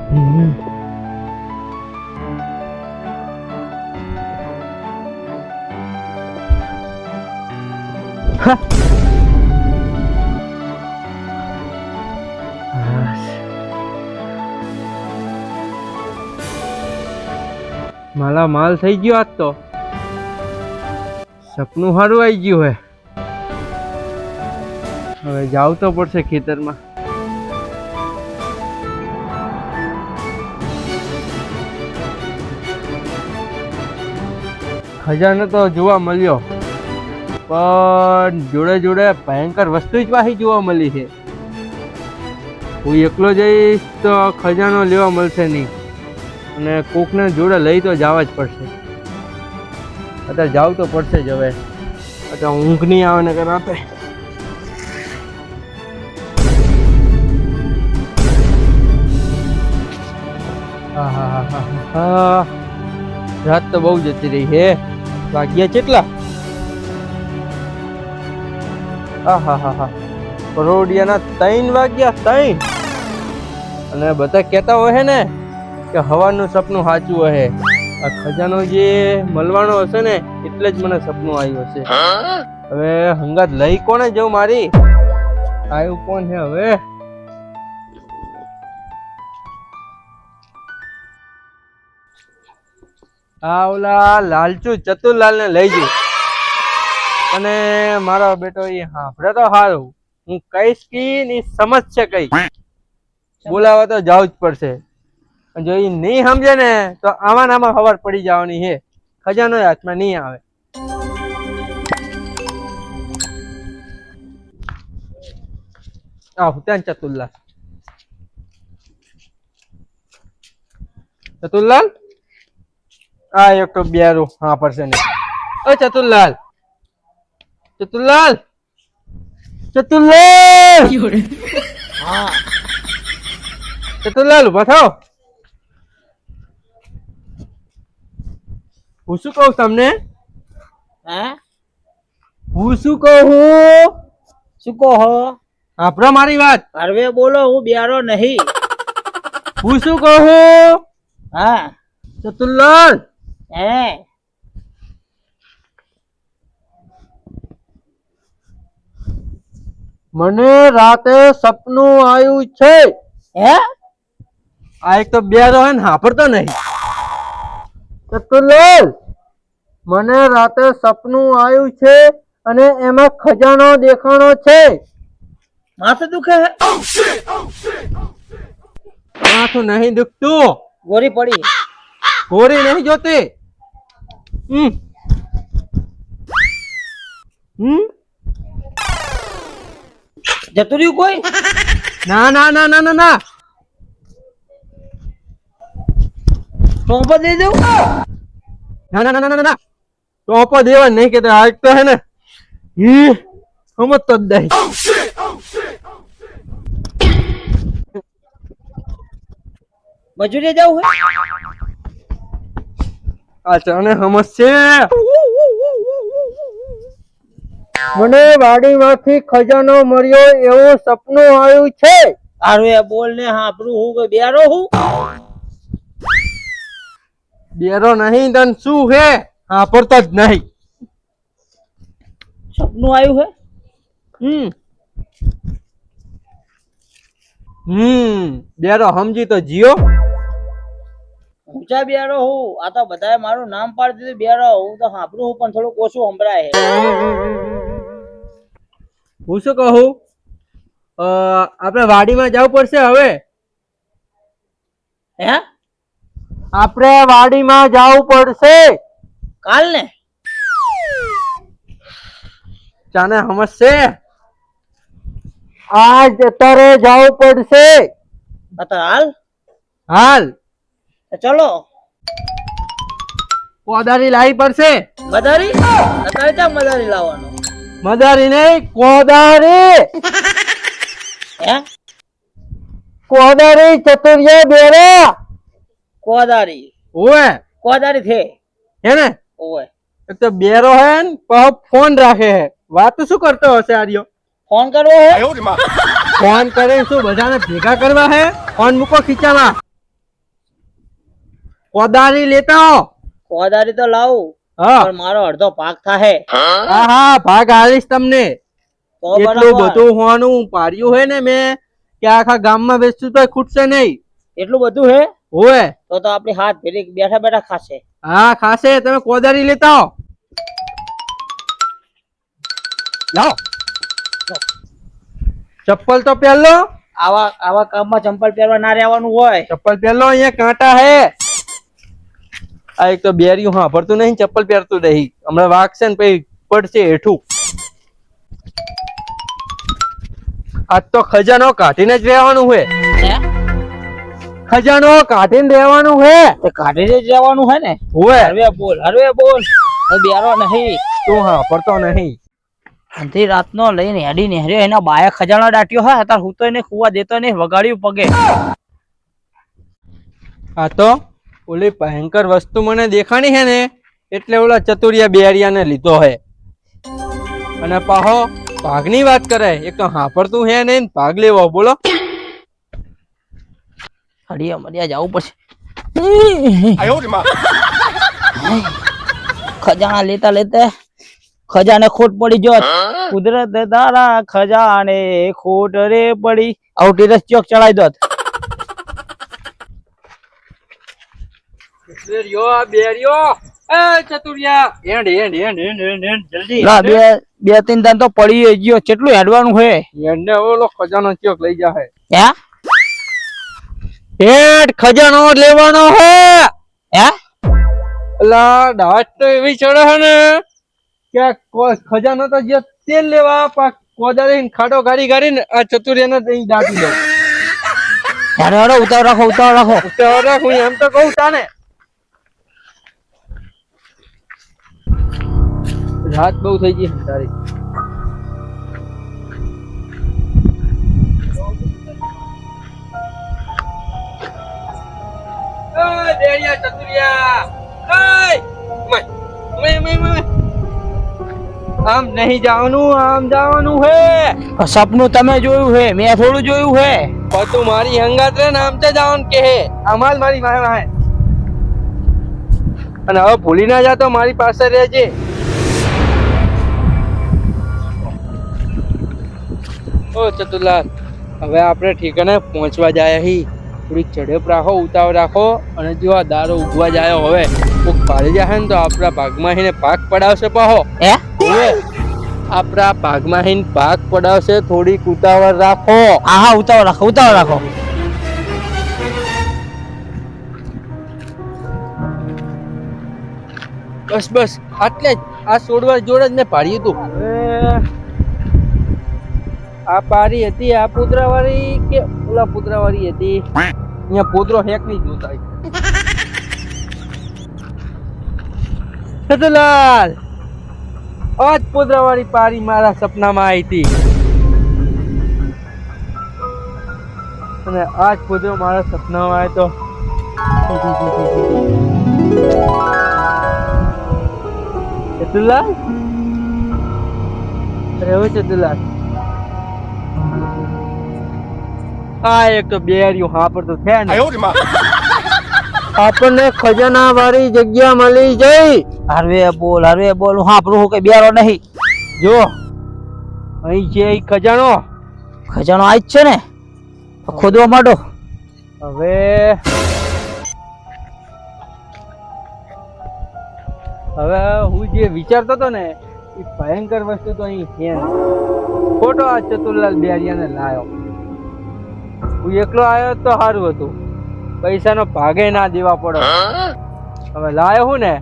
માલા માલ થઈ ગયો આજ તો સપનું સારું આવી ગયું હે હવે જાવ તો પડશે ખેતરમાં ખજાનો તો જોવા મળ્યો પણ જોડે જોડે ભયંકર વસ્તુ જ પાછી જોવા મળી છે હું એકલો જઈશ તો ખજાનો લેવા મળશે નહીં અને કોકને જોડે લઈ તો જવા જ પડશે અત્યારે જાવ તો પડશે જ હવે અત્યારે ઊંઘ નહીં આવે ને રાતે રાત તો બહુ જતી રહી હે વાગ્યા કેટલા કરોડિયાના 3 વાગ્યા 3 અને બધા કહેતા હોય ને કે હવાનું સપનું સાચું હશે આ ખજાનો જે મળવાનો હશે ને એટલે જ મને સપનું આવ્યું હશે હવે હંગાત લઈ કોને જવું મારી આવ્યું કોણ છે હવે આ ઓલા લાલચુ ચતુરલાલ ને લઈ જઈ અને મારો બેટો એ હાંભળે તો સારું હું કહીશ કે ની સમજ છે કઈ બોલાવા તો જવું જ પડશે જો એ નહીં સમજે ને તો આમાં ખબર પડી જવાની છે ખજાનો હાથમાં નહીં આવે ત્યાં ચતુરલાલ આ એક તો બેરું હા પડશે નહીં ઓ ચતુરલાલ ચતુરલાલ ચતુરલાલ હા ચતુરલાલ ઉભા થાઓ હું શું કહું તમને હું શું કહું શું કહો આપડે મારી વાત હવે બોલો હું બેરો નહીં હું શું કહું હા ચતુરલાલ મને રાતે સપનું આવ્યું છે આ એક તો બેરો હે ને હાંભળતો નહીં ચતુરલાલ મને રાતે સપનું આવ્યું છે અને એમાં ખજાનો દેખાણો છે માથું દુખે માથું નહીં દુખતું ગોરી પડી ગોરી નહીં જોતી જતું રહ્યું કોઈ ના ના ના ના ના ના ટોપો દઈ દઉં ના ના ના ના ના ટોપો દેવા નહીં કે આજ તો હે ને સમજ તો જ દઈ મજૂરી જવું હે અચ્છા અને સમજ છે મને વાડીમાંથી ખજાનો મળ્યો એવું સપનું આવ્યું છે અરે બોલ ને હાપરું હું કે બેરો હું બેરો નહીં તન શું હે હા પડતો જ નહીં સપનું આવ્યું હે બેરો સમજી તો જીઓ ઊંચા બેરો હું આ તો બધાએ મારું નામ પાડી દીધું બેરો હું તો હાપરું હું પણ થોડુંક ઓછું સંભળાય હું શું કહું આપણે વાડીમાં જવું પડશે હવે હે આપણે વાડીમાં જવું પડશે કાલ ને ચાને સમજશે આજ અત્યારે જવું પડશે અત્યારે હાલ ચલો કોદારી લાવી પડશે મદારી અત્યારે ક્યાં મદારી લાવવાનો મદારી નહીં કોદારી હે કોદારી ચતુરિયા બેરા કોદારી ઓએ કોદારી થે હે ને ઓએ એક તો બેરો હે ને પાછો ફોન રાખે હે વાત શું કરતો હશે આર્યો ફોન કરવો હે ફોન કરે શું બધાને ભેગા કરવા હે ફોન મૂકો ખીચામાં કોદારી લેતા આવો. કોદારી તો લાવું હા પણ મારો અડધો ભાગ થાહે હા હા ભાગ આલીશ તમને. તો એટલું બરાબર. બધું હોવાનું પાડ્યું હે ને મેં કે આખા ગામમાં બેસતું તો ખૂટશે નહીં. એટલું બધું હે હોય તો આપણી હાથ ભેરી બેઠા બેઠા ખાશે. હા ખાશે. તમે કોદારી લેતા આવો. લાવો ચપ્પલ તો પહેલો. આવા આવા કામમાં ચંપલ પહેરવા ના રહેવાનું હોય. ચપ્પલ પહેલો. અહીંયા કાંટા હે. આ એક તો બેરિયું હા ભરતું નહીં, ચપ્પલ પહેરતું નહીં. હમણાં વાગશે ને પછી પડશે હેઠું. આજ તો ખજાનો કાઢીને જ રહેવાનું હોય. હે? ખજાનો કાઢીને રહેવાનું હે. તે કાઢીને જ રહેવાનું હે ને. હોય હરવે બોલ હું બેરો નહીં. તું હા પડતો નહીં. અડધી રાતનો લઈને હેડી નેહર્યો એના બાયા ખજાનો દાટ્યો હોય અત્યારે હું તો એને કુવા દેતો નહીં વગાડ્યું પગે. આ તો ઓલી ભયંકર વસ્તુ મને દેખાણી હે ને એટલે ઓલા ચતુરિયા બેરિયાને લીધો હે. અને પાહો ભાગની વાત કરે. એક તો હાંભળતું હે નહીં ને ભાગ લેવો. બોલો હડિયા મડિયા જવું પડશે. ખજાના લેતા લેતા ખજાને ખોટ પડી જોત. કુદરત તારા ખજાને ખોટ રે પડી. આઉટી રસ ચોક ચડાઈ દોત. બેરિયો બેરિયો એ ચતુરિયા હેંડ હેંડ હેંડ હેંડ હેંડ હેંડ જલ્દી લા બે ત્રણ દાન તો પડી ગયો. કેટલું હેડવાનું હે? હેંડ ને ઓલો ખજાનો ચોક લઈ જાહે. હે હેંડ ખજાનો લેવાનો હે. હે અલા દાટ તો એવી ચડે હે ને કે ખજાનો તો જે તેલ લેવા કોદાળી ખાડો ગાડી ગાડીને આ ચતુરિયાને દઈ દાટી દઉં. હેડો હેડો ઉતાવ રાખો ઉતાવ રાખો. ઉતાવળ રાખ. હું એમ તો કહું તાને રાત બહુ થઈ ગઈ તારી. આમ નહીં જવાનું, આમ જવાનું હે. સપનું તમે જોયું હે, મેં થોડું જોયું હે. પણ તું મારી હંગાત રે ને આમ તો જવાનું કે હે. અમાલ મારી વાહે વાહે. અને હવે ભૂલી ના જાતો મારી પાસે રહેજે. ઓ ચતુરલાલ હવે આપણે ઠીકાને પહોંચવા જાય હી. થોડીક ઝડપ રાખો, ઉતાવળ રાખો. અને જો આ દારો ઉગવા જાય હવે કોક પાડી જાય ને તો આપણા ભાગમાં હીને ભાગ પડાવશે પાહો. હે આપણા ભાગમાં હીને ભાગ પડાવશે. થોડીક ઉતાવળ રાખો. હા હા ઉતાવ રાખો ઉતાવ રાખો. બસ બસ આટલે જ. આ છોડવા જોડે જ મેં પાડ્યું હતું. આ પારી હતી આ પુત્રાવાળી કે ઓલા પુત્રાવાળી હતી? અહીંયા પુત્રો હેક નહીં જોતા. ચતુરલાલ આજ પુત્રાવાળી પારી મારા સપનામાં આવી હતી. અને આજ પુત્રો મારા સપનામાં આવ્યો તો. ચતુરલાલ અરે હવે ચતુરલાલ આ એક તો બેરિયું હાંભળતું છે ને આપણને ખજાના વાળી જગ્યા મળી જઈ. હરવે બોલ હું આપણું હું કઈ બેરો નહીં. જો અહીં છે ઈ ખજાનો. ખજાનો આજ છે ને ખોદવા માંડો. હવે હું જે વિચારતો હતો ને એ ભયંકર વસ્તુ તો અહીં છે ને. ખોટો આ ચતુરલાલ બેરિયાને લાયો. હું એકલો આવ્યો તો સારું હતું. પૈસાનો ભાગે ના દેવા પડે. હવે લાયો હું ને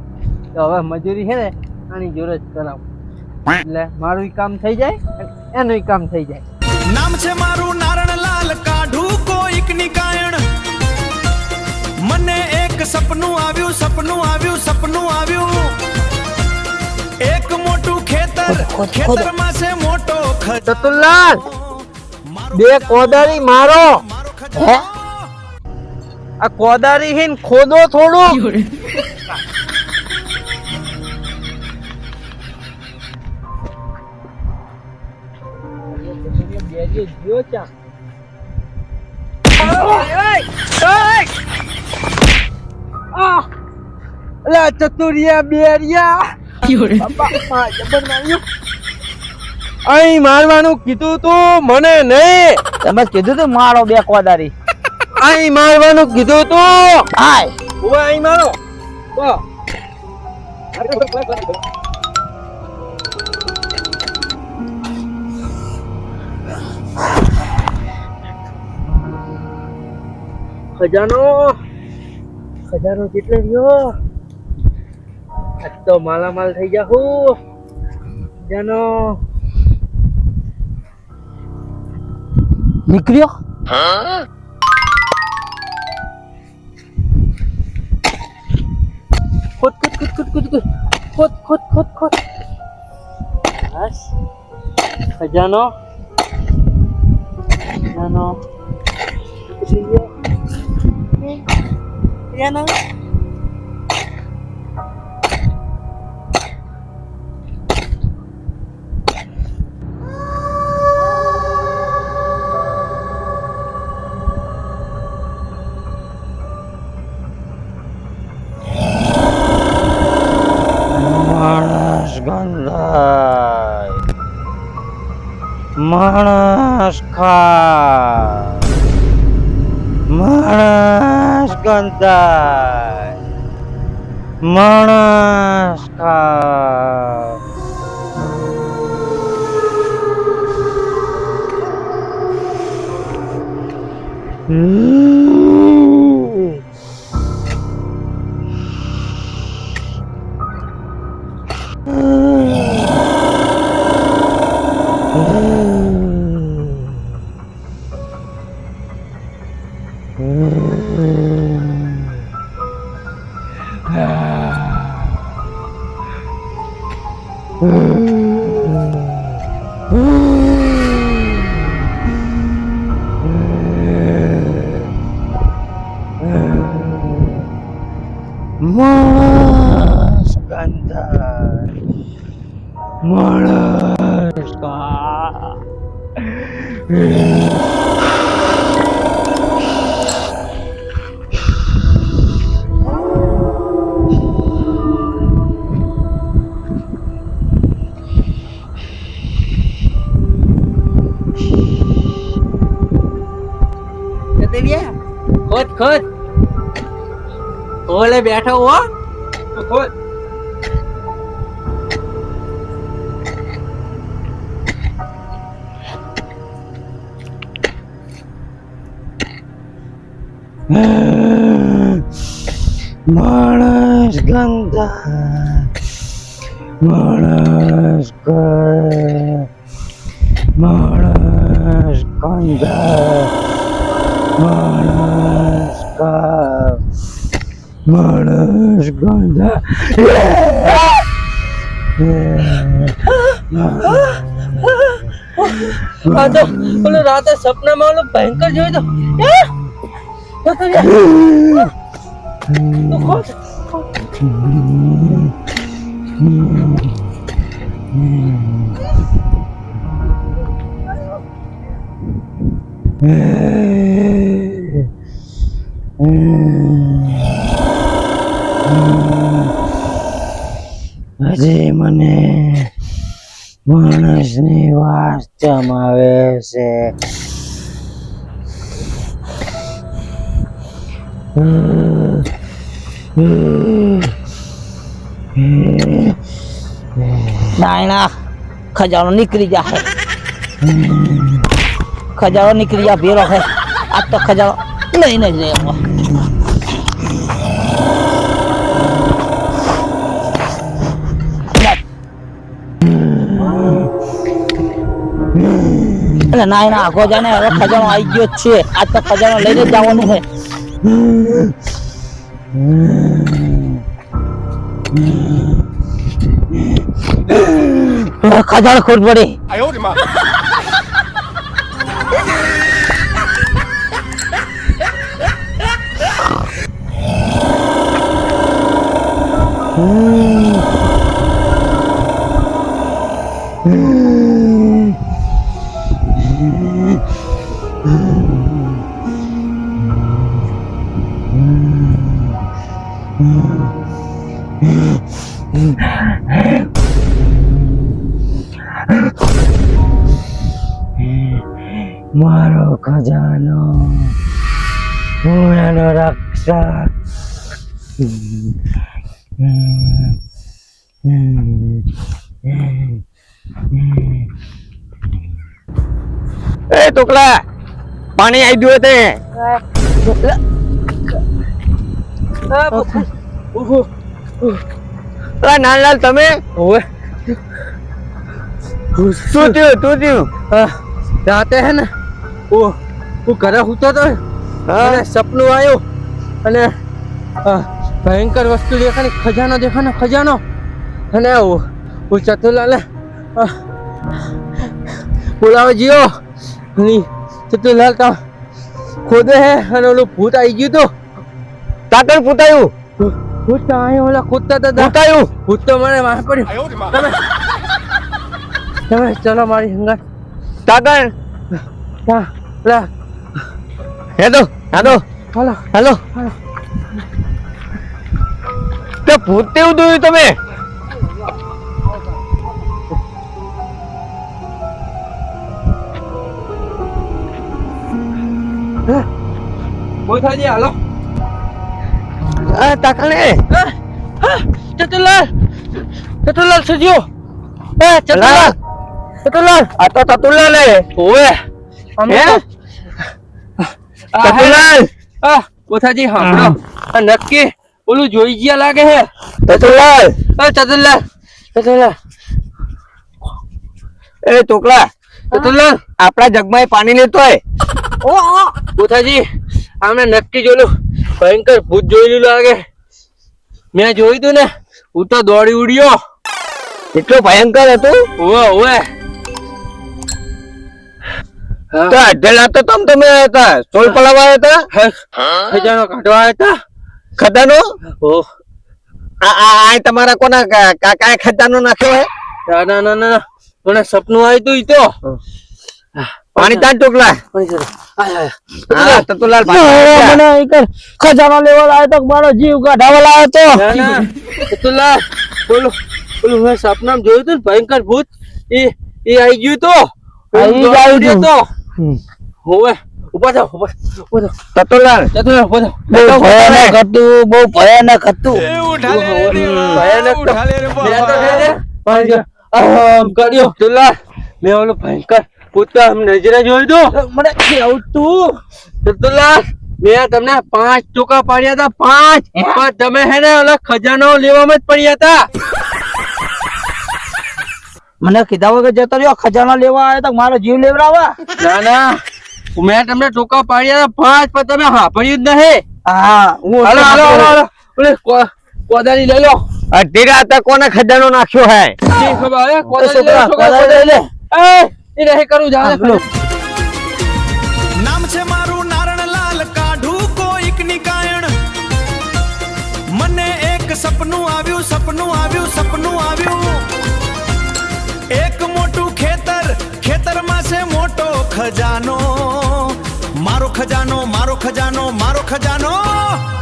તો હવે મજૂરી છે ને આની જોડે જ કરાવું. એટલે મારું કામ થઈ જાય અને એનું કામ થઈ જાય. નામ છે મારું નારણલાલ કાઢું કોઈક નિકાયણ. મને એક સપનું આવ્યું. એક મોટું ખેતર, ખેતરમાં છે મોટો ચતુરલાલ બે કોદારી મારો. હે આ કોદારી હિન ખોદો થોડું. અલા ચતુરિયા બેરિયા બાપા જબર માર્યું. અહીં મારવાનું કીધું તું મને નહીં. તમે કીધું તું મારો બે કોદારી. અહીં મારવાનું કીધું તું. હાય ઉભા અહીં મારો. વાહ. ખજાનો ખજાનો કેટલો રહ્યો? આજ તો માલામાલ થઈ જાહું. ખજાનો નીકળ્યો. ખોદ ખોદ ખોદ ખોદ ખોદ ખોદ ખોદ ખોદ ખોદ. બસ ખજાનો ખજાનો ખજાનો માણસ ગંધાય, માણસ ખાય, માણસ ગંધાય, માણસ ખાય. Mas ganda, malas kak. ખોદ ખોદ ઓલે બેઠો હો ખોદ. Malas ganda, malas ganda, malas ganda, malas ganda, malas ganda. આ તો ઓલો રાતે સપનામાં ઓલો ભયંકર જોયો તો. ખોદ હજી મને માણસની વાત જમાવે છે. નાયના ખજાનો નીકળી જાય, ખજાનો નીકળી જાય ભેરો છે. આજ તો ખજાનો લઈને જ રહ્યો. નાયના આગો જાને હવે ખજાનો આવી ગયો છે. આજ તો ખજાનો લઈને જ જવાનું છે. ખજાનો ખોટ પડી. મારો ખજાનો હું એનો રક્ષક એ ટુકડા પાણી આવી ગયું તે નાનલાલ તમે ઓવે શું થયું રાતે હે ને હું ઘરે સૂતો તો અને સપનું આવ્યું અને ભયંકર વસ્તુ દેખાણી ખજાનો અને હું ચતુરલાલે બોલાવે જીઓ ચતુરલાલ તા ખોદે હે અને ઓલું ભૂત આવી ગયું તો તાતણ પૂતાયું ભૂત તો અહીંયા ઓલા ખોદતા હતા પૂતાયું ભૂત તો મને માર પડ્યું તમે ચલો મારી હંગાત તાતણ લા હેડો હાલો હાલો તે ભૂત તેવું દોયું તમે બોથાજી હાલો તાકણે ચતુરલાલ સજ્યો ચતુરલાલ આ તો ચતુરલાલ ઓવે હે ચતુરલાલ બોથાજી હાંભળો આ નક્કી ઓલું જોઈ ગયા લાગે હે ચતુરલાલ ચતુરલાલ એ ટોકલા ચતુરલાલ આપણા જગમાં પાણી લેતો હોય બોથાજી આમને નક્કી જોલું ભયંકર ભૂત જોયેલું લાગે મેં જોયું તું ને હું તો દોડી ઉડ્યો એટલો ભયંકર હતું ઓવે તો અઢેલા તો તમે હતા સોળ પલાવા હતા ખજાનો કાઢવા હતા ખજાનો ઓહ આ તમારા કોના કાકાએ ખજાનો નાખ્યો હે ના મને સપનું આવ્યું તું ઈ તો પાણી તાન ટોકલા હા ચતુરલાલ મને ખજાનો લેવા લાવ્યો તો મારો જીવ કાઢવા લાવ્યો તો ચતુરલાલ બોલો મેં સપનામાં જોયું તું ને ભયંકર ભૂત એ આવી ગયું તો હોવે ઉભા થાવ ચતુરલાલ બહુ ભયાનક હતું કર્યો ચતુરલાલ મેં ઓલું ભયંકર ભૂત તો નજરે જોયું તું મને કેવું તું ચતુરલાલ મેં તમને 5 ટોકા પાડ્યા હતા 5 પણ તમે હે ને ઓલા ખજાનો લેવામાં જ પડ્યા હતા મને કીધા વગર જતો રહ્યો ખજાનો લેવા આવ્યો તો મારો જીવ લેવડાવવા ના મેં તમને ટોકા પાડ્યા હતા 5 પણ તમે સાંભળ્યું જ નહીં હા હું હાલો ઓલે કોદાળી લઈ લો અઢી રાતે કોને ખજાનો નાખ્યો હે જી ખબર હે કોદાળી લઈ લે એ નહીં કરું જા નામ છે મારું નારણલાલ કાઢું કોઈક નિકાયણ મને એક સપનું આવ્યું એક મોટું ખેતરમાં છે મોટો ખજાનો મારો ખજાનો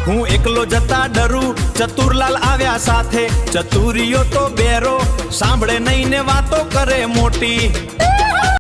હું એકલો જતા ડરું ચતુરલાલ આવ્યા સાથે ચતુરીઓ તો બેરો સાંભળે નહીં ને વાતો કરે મોટી